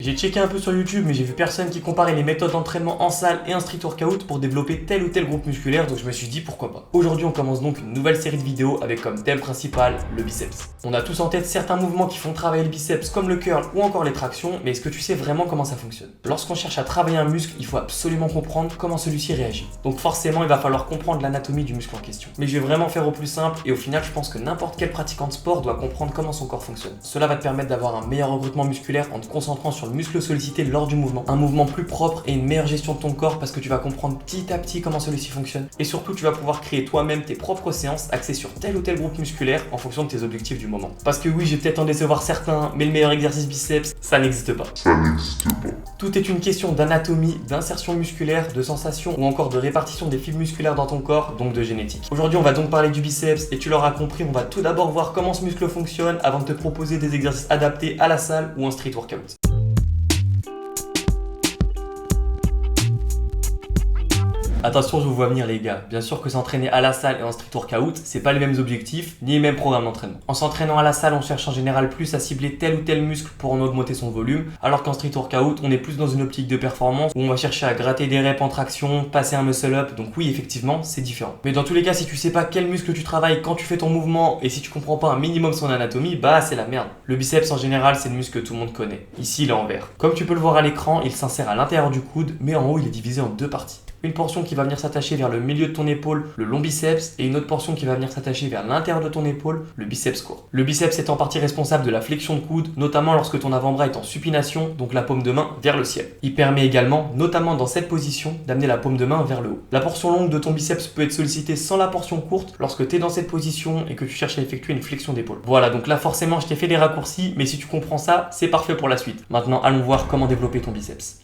J'ai checké un peu sur YouTube, mais j'ai vu personne qui comparait les méthodes d'entraînement en salle et en street workout pour développer tel ou tel groupe musculaire, donc je me suis dit pourquoi pas. Aujourd'hui, on commence donc une nouvelle série de vidéos avec comme thème principal le biceps. On a tous en tête certains mouvements qui font travailler le biceps comme le curl ou encore les tractions, mais est-ce que tu sais vraiment comment ça fonctionne? Lorsqu'on cherche à travailler un muscle, il faut absolument comprendre comment celui-ci réagit. Donc forcément, il va falloir comprendre l'anatomie du muscle en question. Mais je vais vraiment faire au plus simple et au final, je pense que n'importe quel pratiquant de sport doit comprendre comment son corps fonctionne. Cela va te permettre d'avoir un meilleur regroupement musculaire en te concentrant sur le muscle sollicité lors du mouvement, un mouvement plus propre et une meilleure gestion de ton corps parce que tu vas comprendre petit à petit comment celui-ci fonctionne et surtout tu vas pouvoir créer toi-même tes propres séances axées sur tel ou tel groupe musculaire en fonction de tes objectifs du moment. Parce que oui, j'ai peut-être en décevoir certains, mais le meilleur exercice biceps, ça n'existe pas. Tout est une question d'anatomie, d'insertion musculaire, de sensation ou encore de répartition des fibres musculaires dans ton corps, donc de génétique. Aujourd'hui, on va donc parler du biceps et tu l'auras compris, on va tout d'abord voir comment ce muscle fonctionne avant de te proposer des exercices adaptés à la salle ou en street workout. Attention, je vous vois venir les gars. Bien sûr que s'entraîner à la salle et en street workout, c'est pas les mêmes objectifs, ni les mêmes programmes d'entraînement. En s'entraînant à la salle, on cherche en général plus à cibler tel ou tel muscle pour en augmenter son volume, alors qu'en street workout, on est plus dans une optique de performance où on va chercher à gratter des reps en traction, passer un muscle up, donc oui, effectivement, c'est différent. Mais dans tous les cas, si tu sais pas quel muscle tu travailles quand tu fais ton mouvement et si tu comprends pas un minimum son anatomie, bah c'est la merde. Le biceps en général, c'est le muscle que tout le monde connaît. Ici, il est en vert. Comme tu peux le voir à l'écran, il s'insère à l'intérieur du coude, mais en haut, il est divisé en deux parties. Une portion qui va venir s'attacher vers le milieu de ton épaule, le long biceps, et une autre portion qui va venir s'attacher vers l'intérieur de ton épaule, le biceps court. Le biceps est en partie responsable de la flexion de coude, notamment lorsque ton avant-bras est en supination, donc la paume de main vers le ciel. Il permet également, notamment dans cette position, d'amener la paume de main vers le haut. La portion longue de ton biceps peut être sollicitée sans la portion courte lorsque tu es dans cette position et que tu cherches à effectuer une flexion d'épaule. Voilà, donc là forcément je t'ai fait des raccourcis, mais si tu comprends ça, c'est parfait pour la suite. Maintenant allons voir comment développer ton biceps.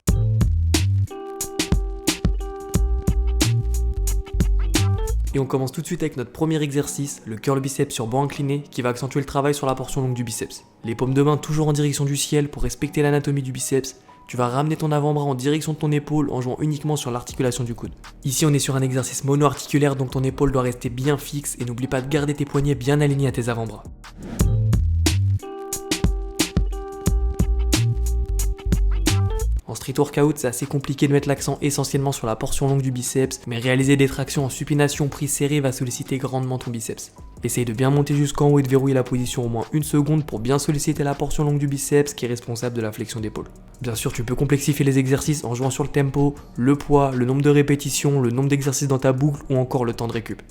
Et on commence tout de suite avec notre premier exercice, le curl biceps sur banc incliné, qui va accentuer le travail sur la portion longue du biceps. Les paumes de main toujours en direction du ciel pour respecter l'anatomie du biceps. Tu vas ramener ton avant-bras en direction de ton épaule en jouant uniquement sur l'articulation du coude. Ici on est sur un exercice mono-articulaire, donc ton épaule doit rester bien fixe et n'oublie pas de garder tes poignets bien alignés à tes avant-bras. En street workout, c'est assez compliqué de mettre l'accent essentiellement sur la portion longue du biceps, mais réaliser des tractions en supination prise serrée va solliciter grandement ton biceps. Essaye de bien monter jusqu'en haut et de verrouiller la position au moins une seconde pour bien solliciter la portion longue du biceps qui est responsable de la flexion d'épaule. Bien sûr, tu peux complexifier les exercices en jouant sur le tempo, le poids, le nombre de répétitions, le nombre d'exercices dans ta boucle ou encore le temps de récup.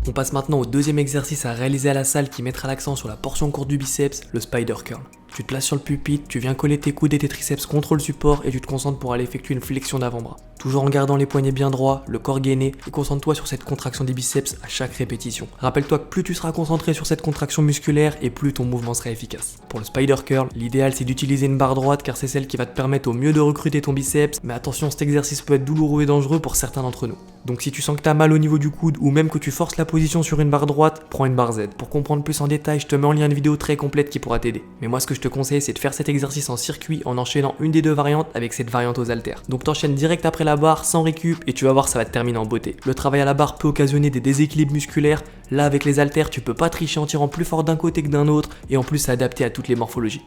On passe maintenant au deuxième exercice à réaliser à la salle qui mettra l'accent sur la portion courte du biceps, le spider curl. Tu te places sur le pupitre, tu viens coller tes coudes et tes triceps contre le support et tu te concentres pour aller effectuer une flexion d'avant-bras. Toujours en gardant les poignets bien droits, le corps gainé et concentre-toi sur cette contraction des biceps à chaque répétition. Rappelle-toi que plus tu seras concentré sur cette contraction musculaire et plus ton mouvement sera efficace. Pour le spider curl, l'idéal c'est d'utiliser une barre droite car c'est celle qui va te permettre au mieux de recruter ton biceps, mais attention, cet exercice peut être douloureux et dangereux pour certains d'entre nous. Donc si tu sens que tu as mal au niveau du coude ou même que tu forces la position sur une barre droite, prends une barre Z. Pour comprendre plus en détail, je te mets en lien une vidéo très complète qui pourra t'aider. Mais moi ce que je te conseille c'est de faire cet exercice en circuit en enchaînant une des deux variantes avec cette variante aux haltères. Donc t'enchaînes direct après la barre sans récup et tu vas voir ça va te terminer en beauté. Le travail à la barre peut occasionner des déséquilibres musculaires. Là avec les haltères tu peux pas tricher en tirant plus fort d'un côté que d'un autre et en plus c'est adapté à toutes les morphologies.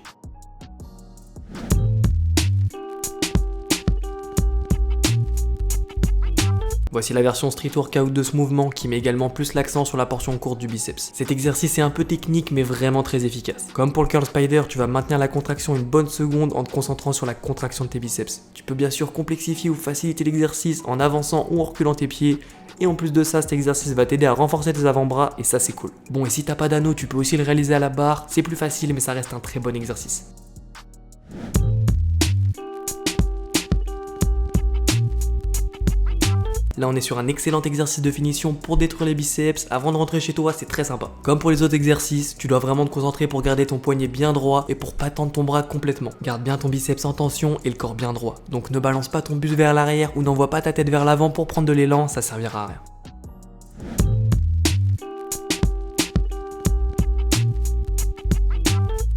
Voici la version street workout de ce mouvement qui met également plus l'accent sur la portion courte du biceps. Cet exercice est un peu technique mais vraiment très efficace. Comme pour le curl spider, tu vas maintenir la contraction une bonne seconde en te concentrant sur la contraction de tes biceps. Tu peux bien sûr complexifier ou faciliter l'exercice en avançant ou en reculant tes pieds. Et en plus de ça, cet exercice va t'aider à renforcer tes avant-bras et ça c'est cool. Bon, et si t'as pas d'anneau, tu peux aussi le réaliser à la barre. C'est plus facile mais ça reste un très bon exercice. Là on est sur un excellent exercice de finition pour détruire les biceps avant de rentrer chez toi, c'est très sympa. Comme pour les autres exercices, tu dois vraiment te concentrer pour garder ton poignet bien droit et pour pas tendre ton bras complètement. Garde bien ton biceps en tension et le corps bien droit. Donc ne balance pas ton buste vers l'arrière ou n'envoie pas ta tête vers l'avant pour prendre de l'élan, ça servira à rien.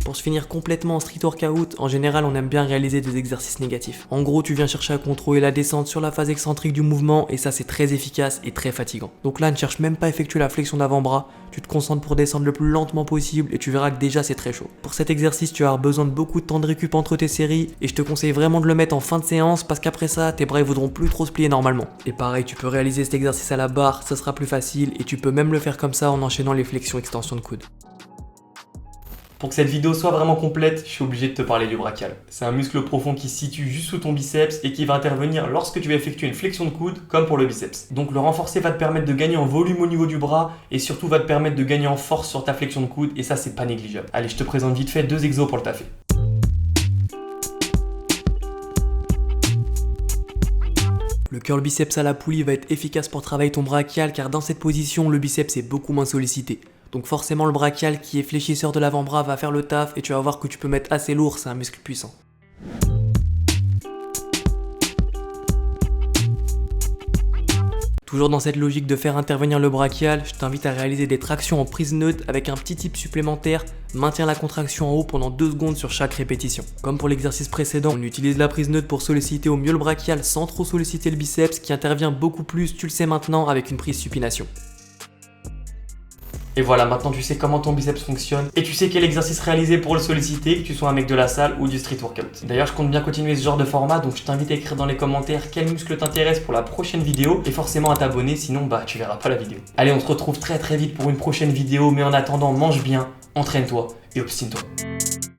Pour se finir complètement en street workout, en général on aime bien réaliser des exercices négatifs. En gros, tu viens chercher à contrôler la descente sur la phase excentrique du mouvement et ça c'est très efficace et très fatigant. Donc là, ne cherche même pas à effectuer la flexion d'avant-bras, tu te concentres pour descendre le plus lentement possible et tu verras que déjà c'est très chaud. Pour cet exercice, tu vas avoir besoin de beaucoup de temps de récup entre tes séries et je te conseille vraiment de le mettre en fin de séance parce qu'après ça, tes bras ils voudront plus trop se plier normalement. Et pareil, tu peux réaliser cet exercice à la barre, ça sera plus facile et tu peux même le faire comme ça en enchaînant les flexions-extensions de coude. Pour que cette vidéo soit vraiment complète, je suis obligé de te parler du brachial. C'est un muscle profond qui se situe juste sous ton biceps et qui va intervenir lorsque tu vas effectuer une flexion de coude comme pour le biceps. Donc le renforcer va te permettre de gagner en volume au niveau du bras et surtout va te permettre de gagner en force sur ta flexion de coude et ça c'est pas négligeable. Allez, je te présente vite fait 2 exos pour le taffer. Le curl biceps à la poulie va être efficace pour travailler ton brachial car dans cette position, le biceps est beaucoup moins sollicité. Donc forcément le brachial qui est fléchisseur de l'avant-bras va faire le taf et tu vas voir que tu peux mettre assez lourd, c'est un muscle puissant. Toujours dans cette logique de faire intervenir le brachial, je t'invite à réaliser des tractions en prise neutre avec un petit tip supplémentaire, maintiens la contraction en haut pendant 2 secondes sur chaque répétition. Comme pour l'exercice précédent, on utilise la prise neutre pour solliciter au mieux le brachial sans trop solliciter le biceps qui intervient beaucoup plus, tu le sais maintenant, avec une prise supination. Et voilà, maintenant tu sais comment ton biceps fonctionne et tu sais quel exercice réaliser pour le solliciter, que tu sois un mec de la salle ou du street workout. D'ailleurs, je compte bien continuer ce genre de format, donc je t'invite à écrire dans les commentaires quel muscle t'intéresse pour la prochaine vidéo et forcément à t'abonner, sinon tu verras pas la vidéo. Allez, on se retrouve très vite pour une prochaine vidéo, mais en attendant, mange bien, entraîne-toi et obstine-toi.